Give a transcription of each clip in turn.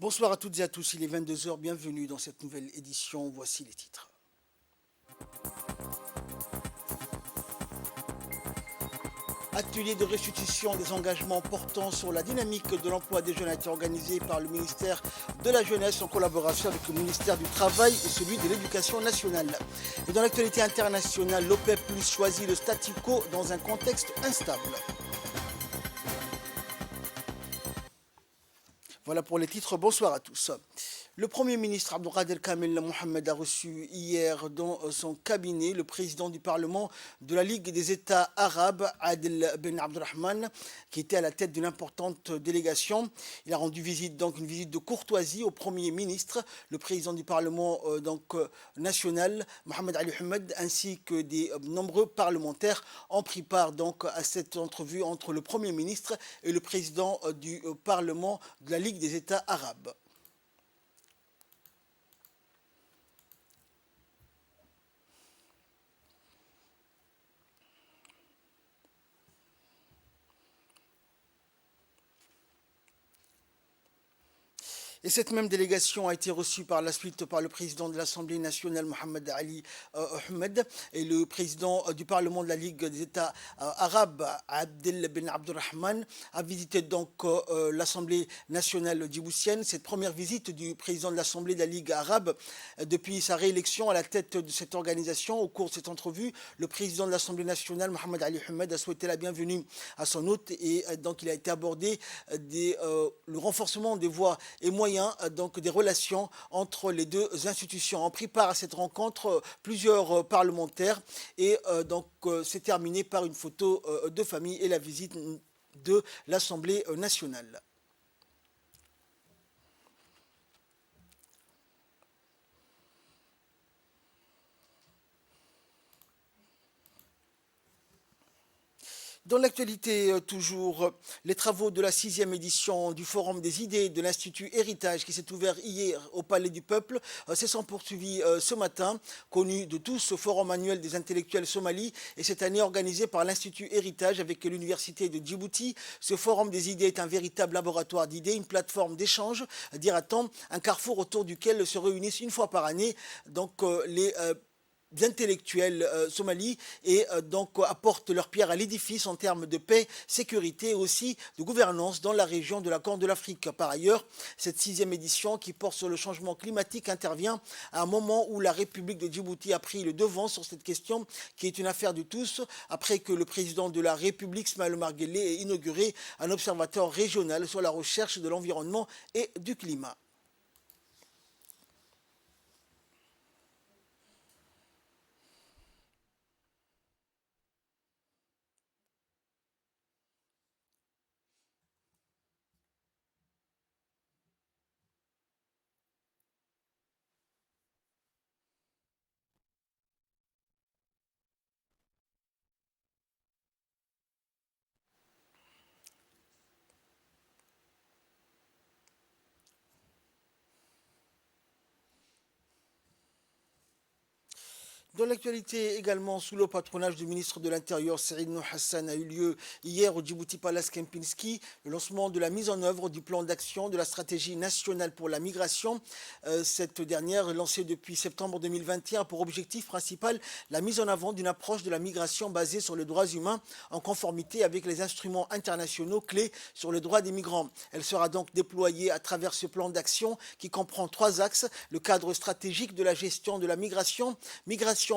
Bonsoir à toutes et à tous, il est 22 heures. Bienvenue dans cette nouvelle édition, voici les titres. Atelier de restitution des engagements portant sur la dynamique de l'emploi des jeunes a été organisé par le ministère de la Jeunesse en collaboration avec le ministère du Travail et celui de l'Éducation nationale. Et dans l'actualité internationale, l'OPEP+ choisit le statu quo dans un contexte instable. Voilà pour les titres, bonsoir à tous. Le Premier ministre Abdelkader Kamel Mohamed a reçu hier dans son cabinet le président du Parlement de la Ligue des États arabes, Adel Ben Abdelrahman, qui était à la tête d'une importante délégation. Il a rendu visite, donc une visite de courtoisie au Premier ministre, le président du Parlement national, Mohamed Ali Ahmed, ainsi que des nombreux parlementaires ont pris part donc à cette entrevue entre le Premier ministre et le président du Parlement de la Ligue des États arabes. Et cette même délégation a été reçue par la suite par le président de l'Assemblée nationale, Mohamed Ali Ahmed, et le président du Parlement de la Ligue des États arabes, Adel Ben Abdelrahman, a visité donc l'Assemblée nationale djiboutienne. Cette première visite du président de l'Assemblée de la Ligue arabe depuis sa réélection à la tête de cette organisation. Au cours de cette entrevue, le président de l'Assemblée nationale, Mohamed Ali Ahmed, a souhaité la bienvenue à son hôte et donc il a été abordé le renforcement des voies et moyens donc des relations entre les deux institutions. On pris part à cette rencontre plusieurs parlementaires et donc c'est terminé par une photo de famille et la visite de l'Assemblée nationale. Dans l'actualité, toujours, les travaux de la 6e édition du Forum des idées de l'Institut Héritage qui s'est ouvert hier au Palais du Peuple se sont poursuivis ce matin, connu de tous, ce forum annuel des intellectuels somalis et cette année organisé par l'Institut Héritage avec l'Université de Djibouti. Ce Forum des idées est un véritable laboratoire d'idées, une plateforme d'échange, dira-t-on, un carrefour autour duquel se réunissent une fois par année donc les intellectuels somalis et donc apportent leur pierre à l'édifice en termes de paix, sécurité et aussi de gouvernance dans la région de la Corne de l'Afrique. Par ailleurs, cette 6e édition qui porte sur le changement climatique intervient à un moment où la République de Djibouti a pris le devant sur cette question qui est une affaire de tous après que le président de la République, Ismaël Omar Guelleh, ait inauguré un observatoire régional sur la recherche de l'environnement et du climat. Dans l'actualité également, sous le patronage du ministre de l'Intérieur, Saïd Nour Hassan, a eu lieu hier au Djibouti Palace Kempinski le lancement de la mise en œuvre du plan d'action de la stratégie nationale pour la migration. Cette dernière, lancée depuis septembre 2021, a pour objectif principal la mise en avant d'une approche de la migration basée sur les droits humains en conformité avec les instruments internationaux clés sur les droits des migrants. Elle sera donc déployée à travers ce plan d'action qui comprend 3 axes: le cadre stratégique de la gestion de la migration,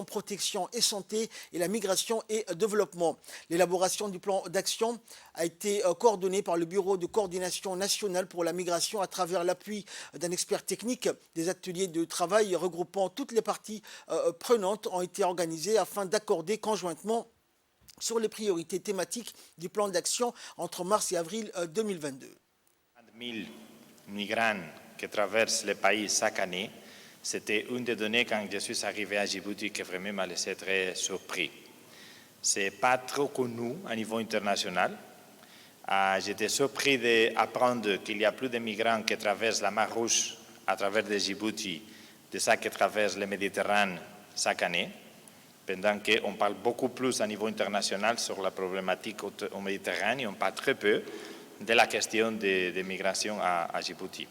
protection et santé et la migration et développement. L'élaboration du plan d'action a été coordonnée par le Bureau de coordination nationale pour la migration à travers l'appui d'un expert technique. Des ateliers de travail regroupant toutes les parties prenantes ont été organisés afin d'accorder conjointement sur les priorités thématiques du plan d'action entre mars et avril 2022. 1000 migrants qui traversent le pays chaque année. C'était une des données quand je suis arrivé à Djibouti qui vraiment m'a laissé très surpris. Ce n'est pas trop connu à niveau international. J'étais surpris d'apprendre qu'il y a plus de migrants qui traversent la mer Rouge à travers de Djibouti de ça qui traversent le Méditerranée chaque année, pendant qu'on parle beaucoup plus à niveau international sur la problématique au Méditerranée, on parle très peu de la question de migration à Djibouti.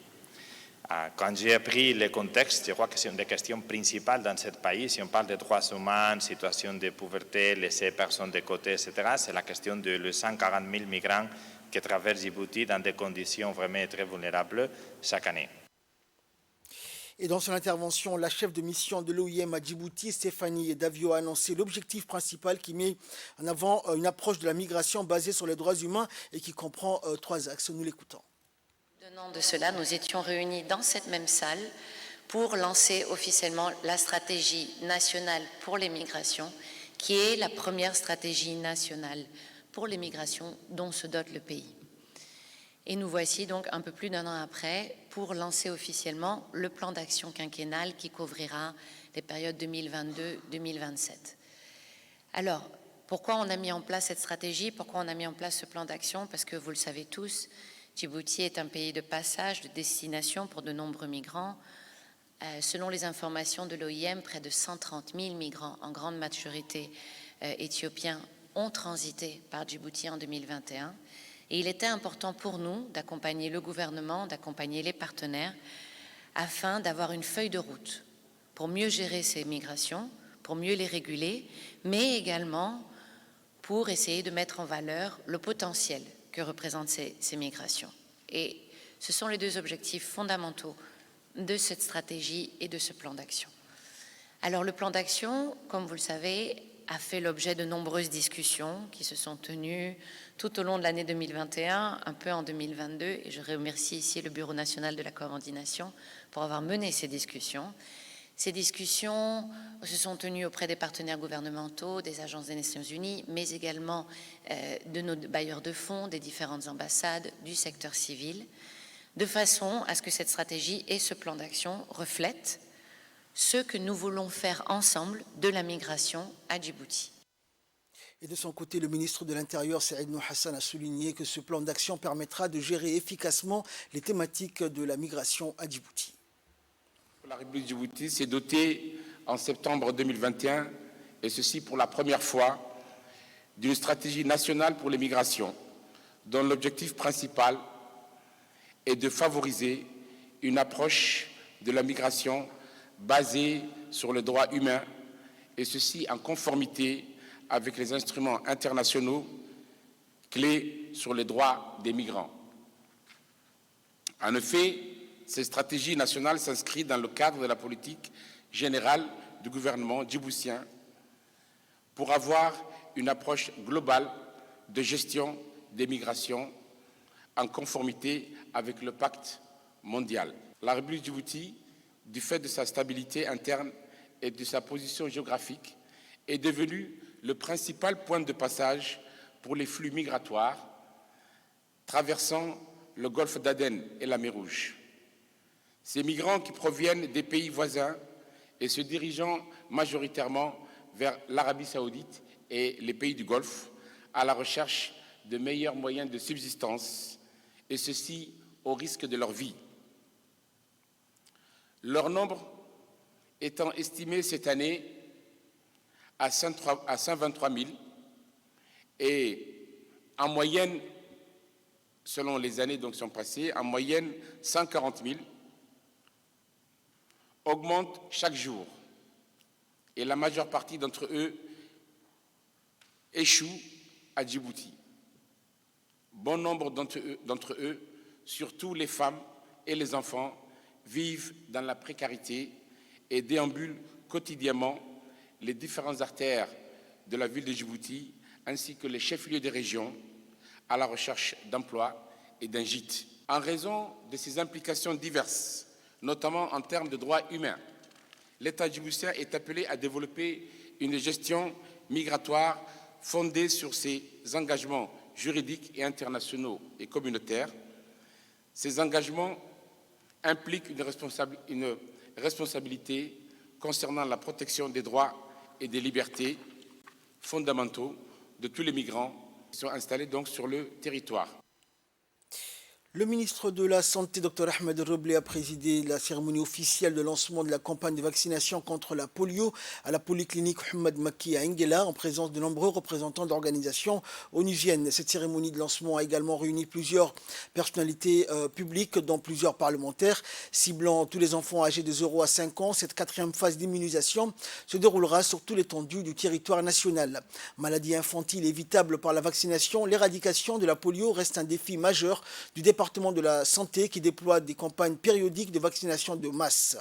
Quand j'ai appris le contexte, je crois que c'est une des questions principales dans ce pays. Si on parle des droits humains, situation de pauvreté, laisser personnes de côté, etc., c'est la question de 140 000 migrants qui traversent Djibouti dans des conditions vraiment très vulnérables chaque année. Et dans son intervention, la chef de mission de l'OIM à Djibouti, Stéphanie Davio, a annoncé l'objectif principal qui met en avant une approche de la migration basée sur les droits humains et qui comprend 3 axes. Nous l'écoutons. Tenant de cela, nous étions réunis dans cette même salle pour lancer officiellement la stratégie nationale pour les migrations, qui est la première stratégie nationale pour les migrations dont se dote le pays. Et nous voici donc un peu plus d'1 an après pour lancer officiellement le plan d'action quinquennal qui couvrira les périodes 2022-2027. Alors, pourquoi on a mis en place cette stratégie? Pourquoi on a mis en place ce plan d'action? Parce que vous le savez tous, Djibouti est un pays de passage, de destination pour de nombreux migrants. Selon les informations de l'OIM, près de 130 000 migrants, en grande majorité éthiopiens, ont transité par Djibouti en 2021. Et il était important pour nous d'accompagner le gouvernement, d'accompagner les partenaires, afin d'avoir une feuille de route pour mieux gérer ces migrations, pour mieux les réguler, mais également pour essayer de mettre en valeur le potentiel que représentent ces migrations. Et ce sont les 2 objectifs fondamentaux de cette stratégie et de ce plan d'action. Alors le plan d'action, comme vous le savez, a fait l'objet de nombreuses discussions qui se sont tenues tout au long de l'année 2021, un peu en 2022, et je remercie ici le Bureau national de la coordination pour avoir mené ces discussions. Ces discussions se sont tenues auprès des partenaires gouvernementaux, des agences des Nations Unies, mais également de nos bailleurs de fonds, des différentes ambassades, du secteur civil, de façon à ce que cette stratégie et ce plan d'action reflètent ce que nous voulons faire ensemble de la migration à Djibouti. Et de son côté, le ministre de l'Intérieur, Saïd Nouh Hassan, a souligné que ce plan d'action permettra de gérer efficacement les thématiques de la migration à Djibouti. La République de Djibouti s'est dotée en septembre 2021, et ceci pour la première fois, d'une stratégie nationale pour les migrations, dont l'objectif principal est de favoriser une approche de la migration basée sur les droits humains, et ceci en conformité avec les instruments internationaux clés sur les droits des migrants. En effet, cette stratégie nationale s'inscrit dans le cadre de la politique générale du gouvernement djiboutien pour avoir une approche globale de gestion des migrations en conformité avec le pacte mondial. La République de Djibouti, du fait de sa stabilité interne et de sa position géographique, est devenue le principal point de passage pour les flux migratoires traversant le golfe d'Aden et la mer Rouge. Ces migrants qui proviennent des pays voisins et se dirigeant majoritairement vers l'Arabie saoudite et les pays du Golfe à la recherche de meilleurs moyens de subsistance, et ceci au risque de leur vie. Leur nombre étant estimé cette année à 123 000 et en moyenne, selon les années qui sont passées, en moyenne 140 000, augmentent chaque jour et la majeure partie d'entre eux échouent à Djibouti. Bon nombre d'entre eux, surtout les femmes et les enfants, vivent dans la précarité et déambulent quotidiennement les différentes artères de la ville de Djibouti ainsi que les chefs-lieux des régions à la recherche d'emploi et d'un gîte. En raison de ces implications diverses, notamment en termes de droits humains, l'État djiboutien est appelé à développer une gestion migratoire fondée sur ses engagements juridiques et internationaux et communautaires. Ces engagements impliquent une responsabilité concernant la protection des droits et des libertés fondamentaux de tous les migrants qui sont installés donc sur le territoire. Le ministre de la Santé, Dr Ahmed Roblé, a présidé la cérémonie officielle de lancement de la campagne de vaccination contre la polio à la polyclinique Mohamed Makki à Nguela, en présence de nombreux représentants d'organisations onusiennes. Cette cérémonie de lancement a également réuni plusieurs personnalités publiques, dont plusieurs parlementaires, ciblant tous les enfants âgés de 0 à 5 ans. Cette quatrième phase d'immunisation se déroulera sur toute l'étendue du territoire national. Maladie infantile évitable par la vaccination, l'éradication de la polio reste un défi majeur du département de la santé qui déploie des campagnes périodiques de vaccination de masse.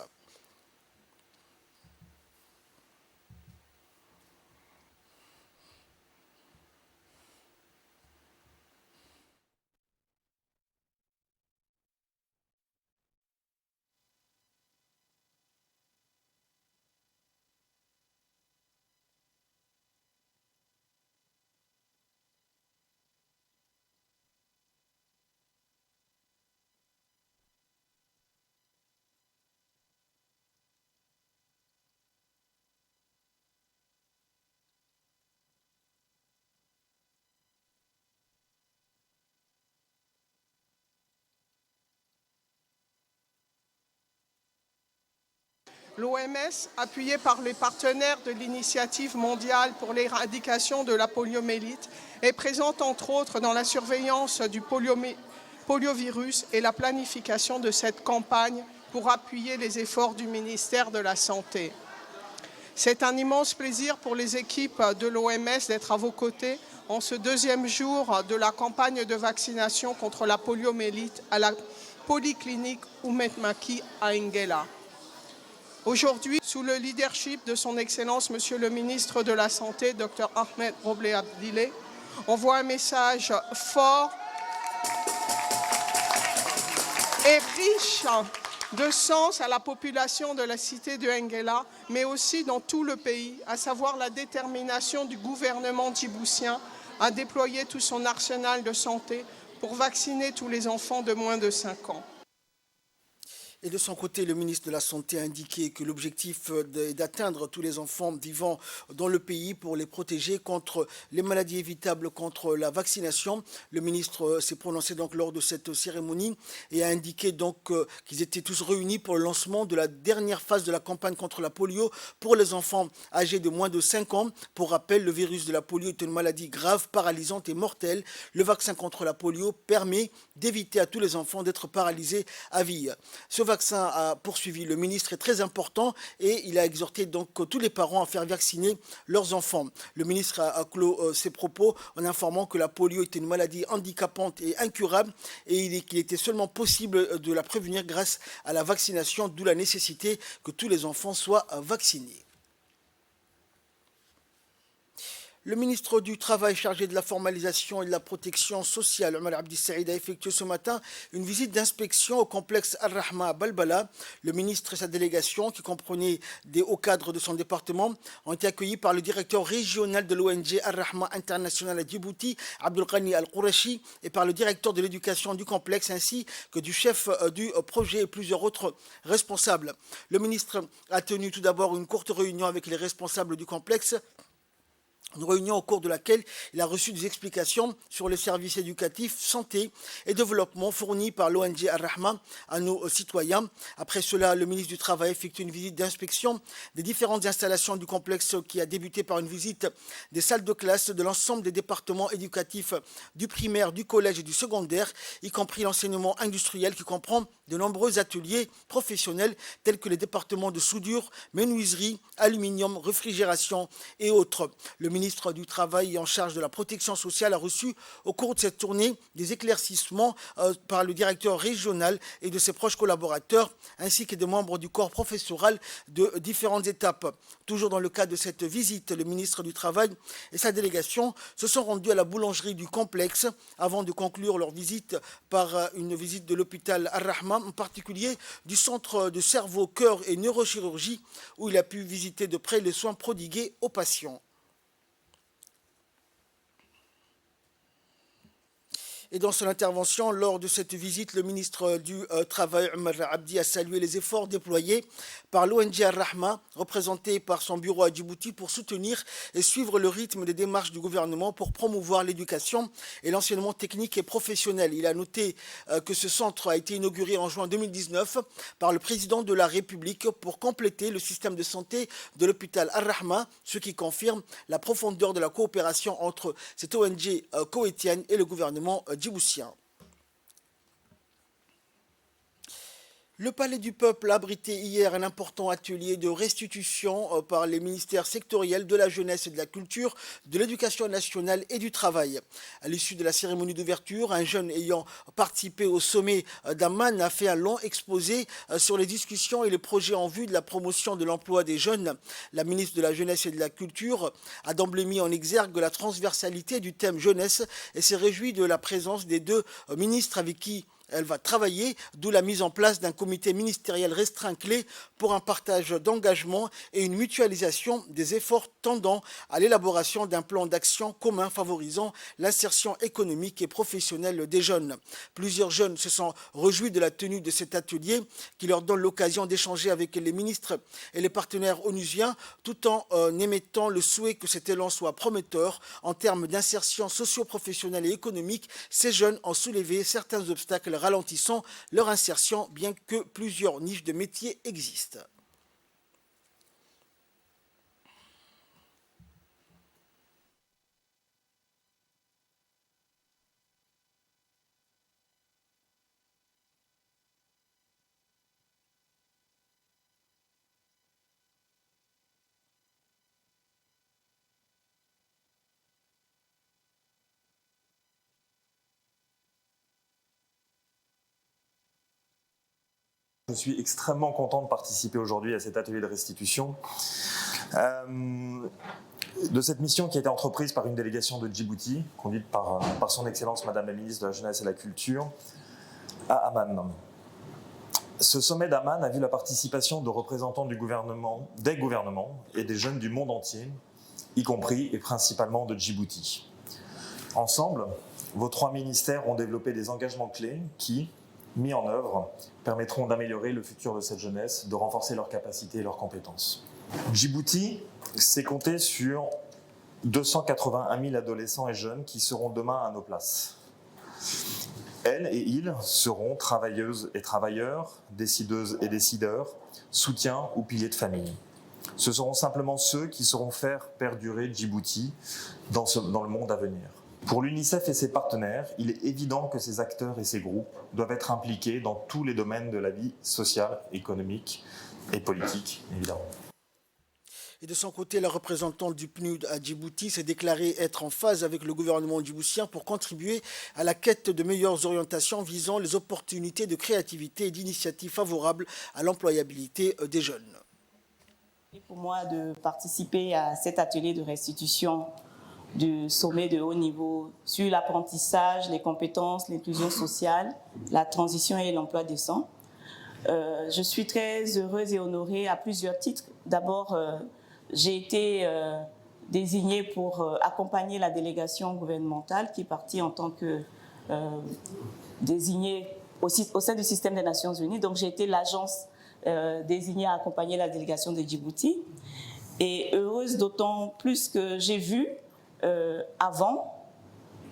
L'OMS, appuyée par les partenaires de l'Initiative mondiale pour l'éradication de la poliomyélite, est présente entre autres dans la surveillance du poliovirus et la planification de cette campagne pour appuyer les efforts du ministère de la Santé. C'est un immense plaisir pour les équipes de l'OMS d'être à vos côtés en ce deuxième jour de la campagne de vaccination contre la poliomyélite à la polyclinique Mohamed Makki à Nguela. Aujourd'hui, sous le leadership de son Excellence, Monsieur le ministre de la Santé, Dr Ahmed Roblé Abdilé, on voit un message fort et riche de sens à la population de la cité de Nguela, mais aussi dans tout le pays, à savoir la détermination du gouvernement djiboutien à déployer tout son arsenal de santé pour vacciner tous les enfants de moins de 5 ans. Et de son côté, le ministre de la Santé a indiqué que l'objectif est d'atteindre tous les enfants vivant dans le pays pour les protéger contre les maladies évitables, contre la vaccination. Le ministre s'est prononcé donc lors de cette cérémonie et a indiqué donc qu'ils étaient tous réunis pour le lancement de la dernière phase de la campagne contre la polio pour les enfants âgés de moins de 5 ans. Pour rappel, le virus de la polio est une maladie grave, paralysante et mortelle. Le vaccin contre la polio permet d'éviter à tous les enfants d'être paralysés à vie. Ce vaccin, a poursuivi le ministre, est très important et il a exhorté donc tous les parents à faire vacciner leurs enfants. Le ministre a clos ses propos en informant que la polio était une maladie handicapante et incurable et qu'il était seulement possible de la prévenir grâce à la vaccination, d'où la nécessité que tous les enfants soient vaccinés. Le ministre du Travail chargé de la formalisation et de la protection sociale, Omar Abdi Saïd, a effectué ce matin une visite d'inspection au complexe Al-Rahma à Balbala. Le ministre et sa délégation, qui comprenait des hauts cadres de son département, ont été accueillis par le directeur régional de l'ONG Al-Rahma International à Djibouti, Abdelghani Al-Qourachi, et par le directeur de l'éducation du complexe, ainsi que du chef du projet et plusieurs autres responsables. Le ministre a tenu tout d'abord une courte réunion avec les responsables du complexe, une réunion au cours de laquelle il a reçu des explications sur les services éducatifs, santé et développement fournis par l'ONG Al-Rahma à nos citoyens. Après cela, le ministre du Travail a effectué une visite d'inspection des différentes installations du complexe qui a débuté par une visite des salles de classe de l'ensemble des départements éducatifs du primaire, du collège et du secondaire, y compris l'enseignement industriel qui comprend de nombreux ateliers professionnels tels que les départements de soudure, menuiserie, aluminium, réfrigération et autres. Le ministre du Travail en charge de la protection sociale a reçu au cours de cette tournée des éclaircissements par le directeur régional et de ses proches collaborateurs, ainsi que des membres du corps professoral de différentes étapes. Toujours dans le cadre de cette visite, le ministre du Travail et sa délégation se sont rendus à la boulangerie du complexe avant de conclure leur visite par une visite de l'hôpital Al-Rahma, en particulier du centre de cerveau, cœur et neurochirurgie, où il a pu visiter de près les soins prodigués aux patients. Et dans son intervention, lors de cette visite, le ministre du Travail, Omar Abdi, a salué les efforts déployés par l'ONG Al-Rahma, représenté par son bureau à Djibouti, pour soutenir et suivre le rythme des démarches du gouvernement pour promouvoir l'éducation et l'enseignement technique et professionnel. Il a noté que ce centre a été inauguré en juin 2019 par le président de la République pour compléter le système de santé de l'hôpital Al-Rahma, ce qui confirme la profondeur de la coopération entre cette ONG koweïtienne et le gouvernement djiboutien. Le Palais du Peuple a abrité hier un important atelier de restitution par les ministères sectoriels de la jeunesse et de la culture, de l'éducation nationale et du travail. À l'issue de la cérémonie d'ouverture, un jeune ayant participé au sommet d'Amman a fait un long exposé sur les discussions et les projets en vue de la promotion de l'emploi des jeunes. La ministre de la Jeunesse et de la Culture a d'emblée mis en exergue la transversalité du thème jeunesse et s'est réjoui de la présence des deux ministres avec qui elle va travailler, d'où la mise en place d'un comité ministériel restreint clé pour un partage d'engagement et une mutualisation des efforts tendant à l'élaboration d'un plan d'action commun favorisant l'insertion économique et professionnelle des jeunes. Plusieurs jeunes se sont réjouis de la tenue de cet atelier qui leur donne l'occasion d'échanger avec les ministres et les partenaires onusiens tout en émettant le souhait que cet élan soit prometteur en termes d'insertion socio-professionnelle et économique. Ces jeunes ont soulevé certains obstacles ralentissant leur insertion, bien que plusieurs niches de métiers existent. Je suis extrêmement content de participer aujourd'hui à cet atelier de restitution de cette mission qui a été entreprise par une délégation de Djibouti, conduite par son Excellence Madame la Ministre de la Jeunesse et de la Culture, à Amman. Ce sommet d'Amman a vu la participation de représentants du gouvernement, des gouvernements et des jeunes du monde entier, y compris et principalement de Djibouti. Ensemble, vos trois ministères ont développé des engagements clés qui, mis en œuvre, permettront d'améliorer le futur de cette jeunesse, de renforcer leurs capacités et leurs compétences. Djibouti s'est compté sur 281 000 adolescents et jeunes qui seront demain à nos places. Elles et ils seront travailleuses et travailleurs, décideuses et décideurs, soutiens ou piliers de famille. Ce seront simplement ceux qui sauront faire perdurer Djibouti dans le monde à venir. Pour l'UNICEF et ses partenaires, il est évident que ces acteurs et ces groupes doivent être impliqués dans tous les domaines de la vie sociale, économique et politique, évidemment. Et de son côté, la représentante du PNUD à Djibouti s'est déclarée être en phase avec le gouvernement djiboutien pour contribuer à la quête de meilleures orientations visant les opportunités de créativité et d'initiatives favorables à l'employabilité des jeunes. Pour moi, de participer à cet atelier de restitution du sommet de haut niveau sur l'apprentissage, les compétences, l'inclusion sociale, la transition et l'emploi décent. Je suis très heureuse et honorée à plusieurs titres. D'abord, j'ai été désignée pour accompagner la délégation gouvernementale qui est partie en tant que désignée au sein du système des Nations Unies. Donc, j'ai été l'agence désignée à accompagner la délégation de Djibouti. Et heureuse d'autant plus que j'ai vu avant,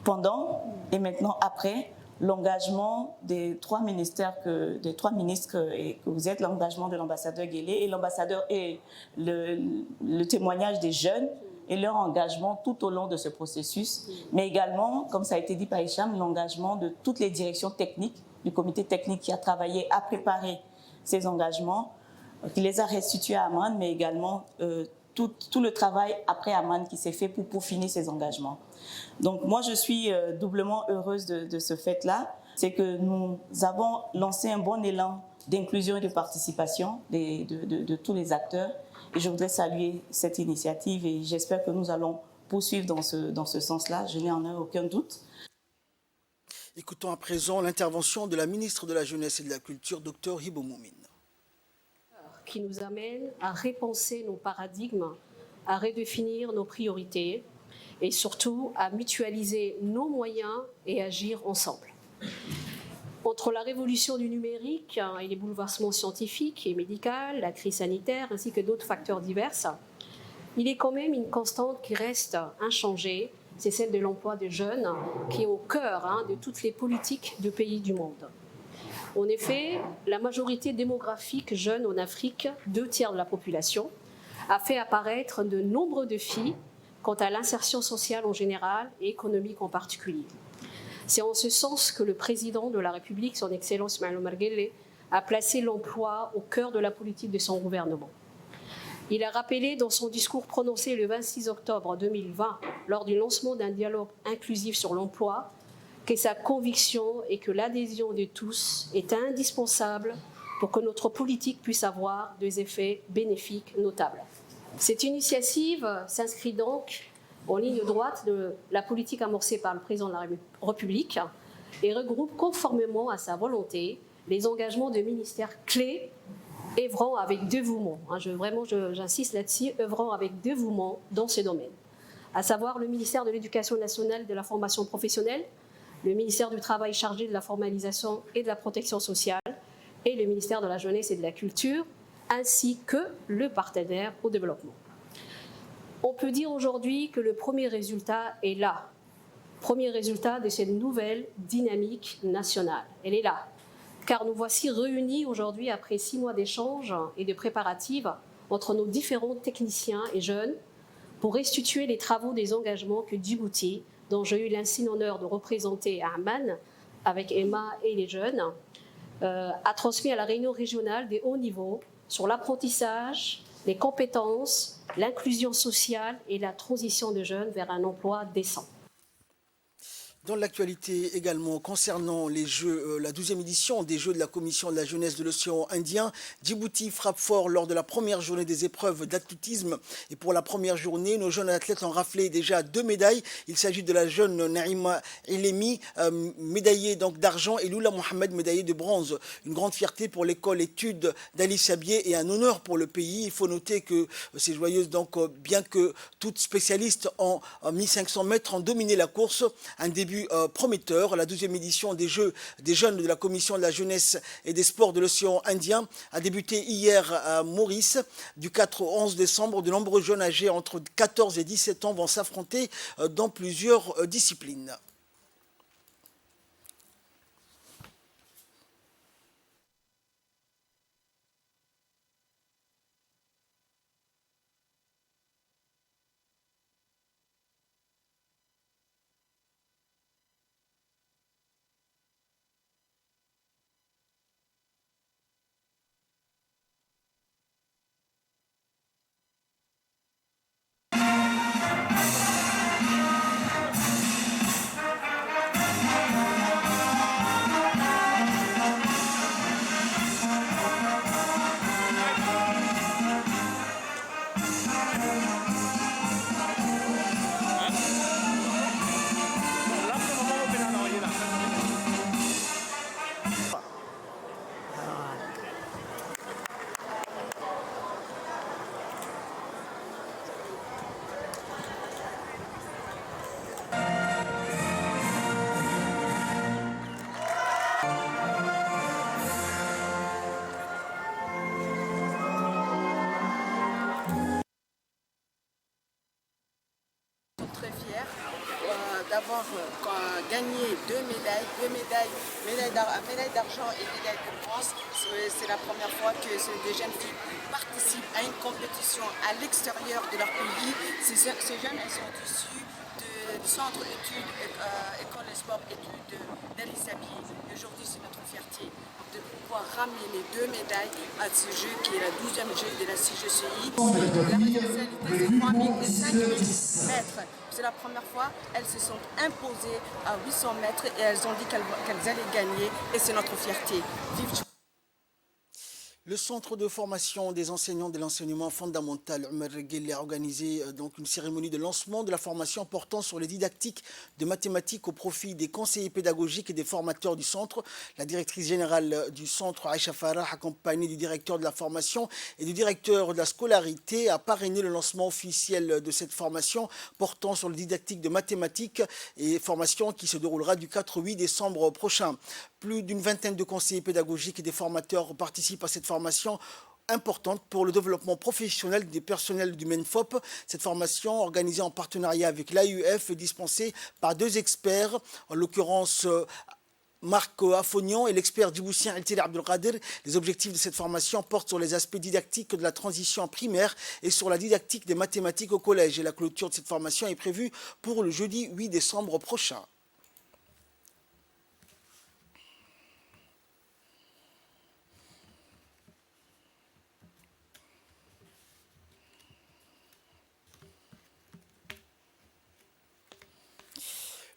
pendant et maintenant après l'engagement des trois ministres que vous êtes, l'engagement de l'ambassadeur Guélé et l'ambassadeur et le témoignage des jeunes et leur engagement tout au long de ce processus, mais également, comme ça a été dit par Hicham, l'engagement de toutes les directions techniques, du comité technique qui a travaillé à préparer ces engagements, qui les a restitués à Amman, mais également tout le travail après Amman qui s'est fait pour peaufiner ces engagements. Donc moi, je suis doublement heureuse de ce fait-là. C'est que nous avons lancé un bon élan d'inclusion et de participation de tous les acteurs. Et je voudrais saluer cette initiative et j'espère que nous allons poursuivre dans ce sens-là. Je n'ai en aucun doute. Écoutons à présent l'intervention de la ministre de la Jeunesse et de la Culture, Dr Hibo Moumine. Qui nous amène à repenser nos paradigmes, à redéfinir nos priorités et surtout à mutualiser nos moyens et agir ensemble. Entre la révolution du numérique et les bouleversements scientifiques et médicaux, la crise sanitaire ainsi que d'autres facteurs divers, il est quand même une constante qui reste inchangée, c'est celle de l'emploi des jeunes qui est au cœur de toutes les politiques de pays du monde. En effet, la majorité démographique jeune en Afrique, 2/3 de la population, a fait apparaître de nombreux défis quant à l'insertion sociale en général et économique en particulier. C'est en ce sens que le président de la République, son Excellence Ismaël Omar Guelleh, a placé l'emploi au cœur de la politique de son gouvernement. Il a rappelé dans son discours prononcé le 26 octobre 2020, lors du lancement d'un dialogue inclusif sur l'emploi, que sa conviction est que l'adhésion de tous est indispensable pour que notre politique puisse avoir des effets bénéfiques notables. Cette initiative s'inscrit donc en ligne droite de la politique amorcée par le président de la République et regroupe conformément à sa volonté les engagements de ministères clés œuvrant avec dévouement, j'insiste là-dessus, œuvrant avec dévouement dans ce domaine, à savoir le ministère de l'Éducation nationale et de la formation professionnelle, le ministère du Travail chargé de la formalisation et de la protection sociale et le ministère de la Jeunesse et de la Culture, ainsi que le partenaire au développement. On peut dire aujourd'hui que le premier résultat est là, premier résultat de cette nouvelle dynamique nationale. Elle est là, car nous voici réunis aujourd'hui après 6 mois d'échanges et de préparatifs entre nos différents techniciens et jeunes pour restituer les travaux des engagements que Djibouti, dont j'ai eu l'insigne honneur de représenter à Amman avec Emma et les jeunes, a transmis à la réunion régionale des hauts niveaux sur l'apprentissage, les compétences, l'inclusion sociale et la transition des jeunes vers un emploi décent. Dans l'actualité également concernant les Jeux, la 12e édition des Jeux de la Commission de la jeunesse de l'océan Indien, Djibouti frappe fort lors de la première journée des épreuves d'athlétisme. Et pour la première journée, nos jeunes athlètes ont raflé déjà 2 médailles. Il s'agit de la jeune Naïma Elemi, médaillée donc d'argent, et Lula Mohamed, médaillée de bronze. Une grande fierté pour l'école études d'Ali Sabier et un honneur pour le pays. Il faut noter que ces joyeuses, donc, bien que toutes spécialistes en 1500 mètres, ont dominé la course. Un début prometteur. La 12e édition des Jeux des jeunes de la Commission de la jeunesse et des sports de l'océan Indien a débuté hier à Maurice. Du 4 au 11 décembre, de nombreux jeunes âgés entre 14 et 17 ans vont s'affronter dans plusieurs disciplines. D'avoir gagné 2 médailles, médaille d'argent et médaille de bronze. C'est la première fois que des jeunes filles participent à une compétition à l'extérieur de leur pays. Ces jeunes, elles sont issues du centre études, école et sport études d'Ali Sabier. Aujourd'hui, c'est notre fierté de pouvoir ramener les 2 médailles à ce jeu qui est la 12e jeu de la CGCI. La spécialité, c'est 3000 et 5000 mètres. C'est la première fois, elles se sont imposées à 800 mètres et elles ont dit qu'elles allaient gagner et c'est notre fierté. Vive Le centre de formation des enseignants de l'enseignement fondamental Oumar Guelleh a organisé donc une cérémonie de lancement de la formation portant sur les didactiques de mathématiques au profit des conseillers pédagogiques et des formateurs du centre. La directrice générale du centre, Aïcha Farah, accompagnée du directeur de la formation et du directeur de la scolarité, a parrainé le lancement officiel de cette formation portant sur les didactiques de mathématiques et formation qui se déroulera du 4 au 8 décembre prochain. Plus d'une vingtaine de conseillers pédagogiques et des formateurs participent à cette formation importante pour le développement professionnel des personnels du MENFOP. Cette formation, organisée en partenariat avec l'AUF, est dispensée par deux experts, en l'occurrence Marc Affognon et l'expert djiboutien El Tiri Abdelkader. Les objectifs de cette formation portent sur les aspects didactiques de la transition primaire et sur la didactique des mathématiques au collège. Et la clôture de cette formation est prévue pour le jeudi 8 décembre prochain.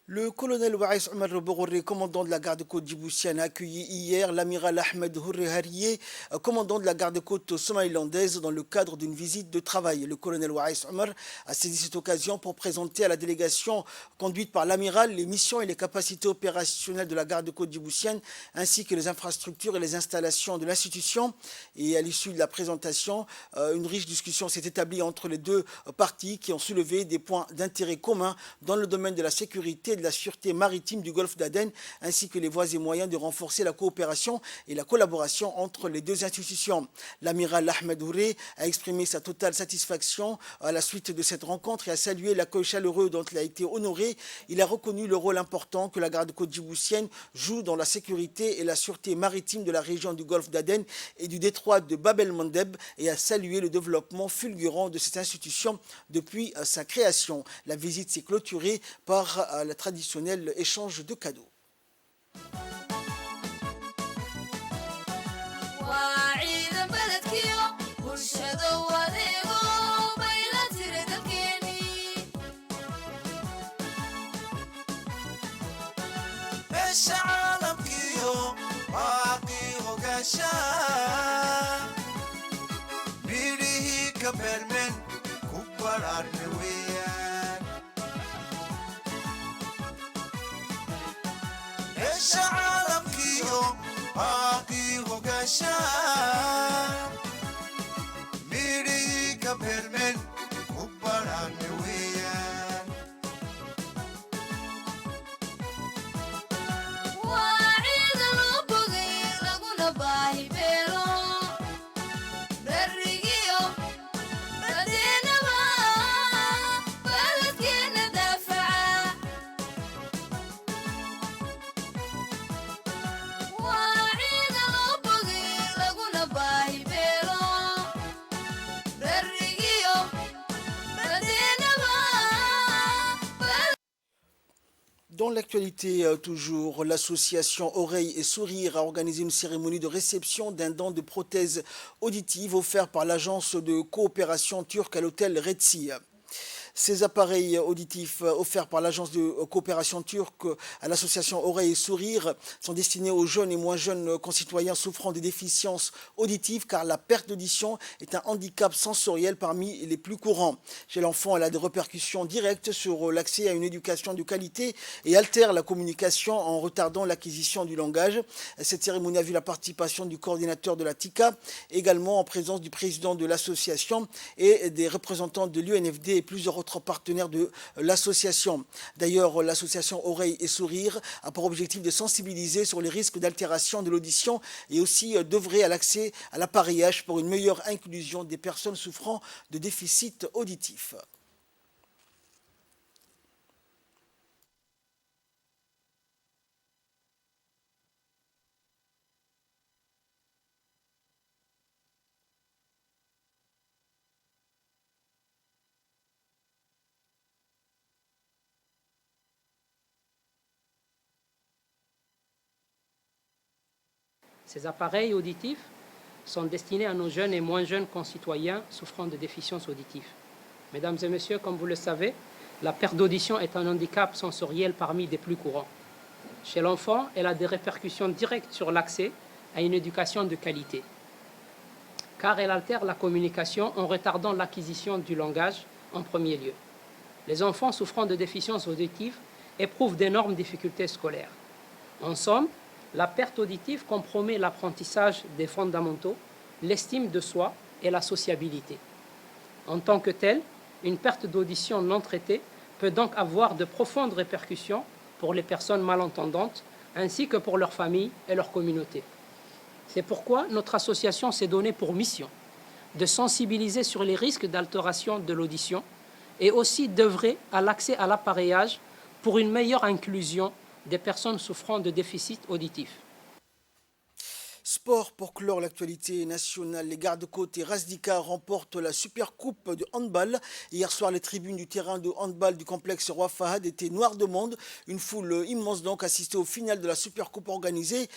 Le colonel Waïs Omar Bourré, commandant de la garde-côte djiboutienne, a accueilli hier l'amiral Ahmed Houré Harié, commandant de la garde-côte somalilandaise, dans le cadre d'une visite de travail. Le colonel Waïs Omar a saisi cette occasion pour présenter à la délégation conduite par l'amiral les missions et les capacités opérationnelles de la garde-côte djiboutienne, ainsi que les infrastructures et les installations de l'institution. Et à l'issue de la présentation, une riche discussion s'est établie entre les deux parties qui ont soulevé des points d'intérêt communs dans le domaine de la sécurité de la sûreté maritime du golfe d'Aden, ainsi que les voies et moyens de renforcer la coopération et la collaboration entre les deux institutions. L'amiral Ahmed Houré a exprimé sa totale satisfaction à la suite de cette rencontre et a salué l'accueil chaleureux dont il a été honoré. Il a reconnu le rôle important que la garde-côte djiboutienne joue dans la sécurité et la sûreté maritime de la région du golfe d'Aden et du détroit de Bab el-Mandeb et a salué le développement fulgurant de cette institution depuis sa création. La visite s'est clôturée par la traditionnel échange de cadeaux. Dans l'actualité, toujours, l'association Oreilles et Sourires a organisé une cérémonie de réception d'un don de prothèses auditives offert par l'agence de coopération turque à l'hôtel Retsi. Ces appareils auditifs offerts par l'agence de coopération turque à l'association Oreilles et Sourires sont destinés aux jeunes et moins jeunes concitoyens souffrant de déficiences auditives, car la perte d'audition est un handicap sensoriel parmi les plus courants. Chez l'enfant, elle a des répercussions directes sur l'accès à une éducation de qualité et altère la communication en retardant l'acquisition du langage. Cette cérémonie a vu la participation du coordinateur de la TICA, également en présence du président de l'association et des représentants de l'UNFD et plusieurs autres partenaires de l'association. D'ailleurs, l'association Oreilles et Sourires a pour objectif de sensibiliser sur les risques d'altération de l'audition et aussi d'œuvrer à l'accès à l'appareillage pour une meilleure inclusion des personnes souffrant de déficits auditifs. Ces appareils auditifs sont destinés à nos jeunes et moins jeunes concitoyens souffrant de déficiences auditives. Mesdames et messieurs, comme vous le savez, la perte d'audition est un handicap sensoriel parmi les plus courants. Chez l'enfant, elle a des répercussions directes sur l'accès à une éducation de qualité. car elle altère la communication en retardant l'acquisition du langage en premier lieu. Les enfants souffrant de déficience auditive éprouvent d'énormes difficultés scolaires. En somme, la perte auditive compromet l'apprentissage des fondamentaux, l'estime de soi et la sociabilité. En tant que telle, une perte d'audition non traitée peut donc avoir de profondes répercussions pour les personnes malentendantes, ainsi que pour leurs familles et leur communauté. C'est pourquoi notre association s'est donnée pour mission de sensibiliser sur les risques d'altération de l'audition et aussi d'œuvrer à l'accès à l'appareillage pour une meilleure inclusion des personnes souffrant de déficit auditif. Sport pour clore l'actualité nationale. Les gardes-côtes et Razdika remportent la Supercoupe de handball. Hier soir, les tribunes du terrain de handball du complexe Roi Fahad étaient noires de monde. Une foule immense donc assistait au final de la Supercoupe organisée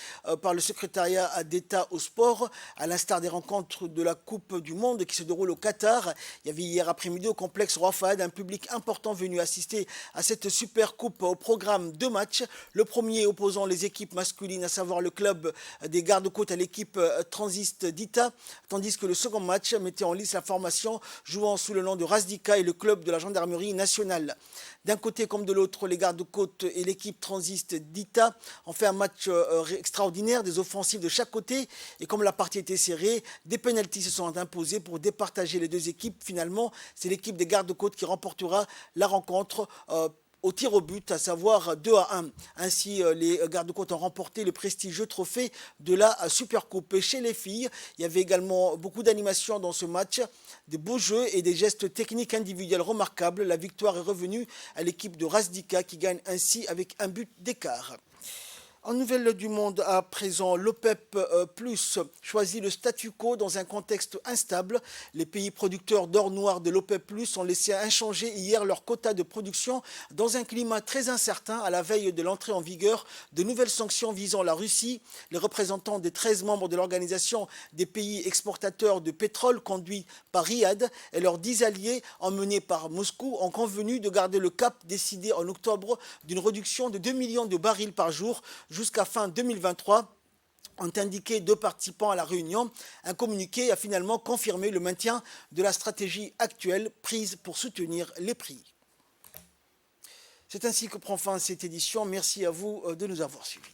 par le secrétariat d'État au sport. À l'instar des rencontres de la Coupe du Monde qui se déroule au Qatar, il y avait hier après-midi au complexe Roi Fahad un public important venu assister à cette Supercoupe. Au programme 2 matchs. Le premier opposant les équipes masculines, à savoir le club des gardes-côtes à l'équipe Transist d'Ita, tandis que le second match mettait en lice la formation jouant sous le nom de Razdika et le club de la gendarmerie nationale. D'un côté comme de l'autre, les gardes-côtes et l'équipe Transist d'Ita ont fait un match extraordinaire, des offensives de chaque côté, et comme la partie était serrée, des pénaltys se sont imposés pour départager les deux équipes. Finalement, c'est l'équipe des gardes-côtes qui remportera la rencontre au tir au but, à savoir 2-1. Ainsi, les gardes-côtes ont remporté le prestigieux trophée de la Supercoupe. Et chez les filles, il y avait également beaucoup d'animation dans ce match, des beaux jeux et des gestes techniques individuels remarquables. La victoire est revenue à l'équipe de Razdika qui gagne ainsi avec un but d'écart. En nouvelle du monde à présent, l'OPEP+ choisit le statu quo dans un contexte instable. Les pays producteurs d'or noir de l'OPEP+ ont laissé inchangé hier leur quota de production dans un climat très incertain à la veille de l'entrée en vigueur de nouvelles sanctions visant la Russie. Les représentants des 13 membres de l'organisation des pays exportateurs de pétrole conduits par Riyad et leurs 10 alliés emmenés par Moscou ont convenu de garder le cap décidé en octobre d'une réduction de 2 millions de barils par jour jusqu'à fin 2023, ont indiqué deux participants à la réunion. Un communiqué a finalement confirmé le maintien de la stratégie actuelle prise pour soutenir les prix. C'est ainsi que prend fin cette édition. Merci à vous de nous avoir suivis.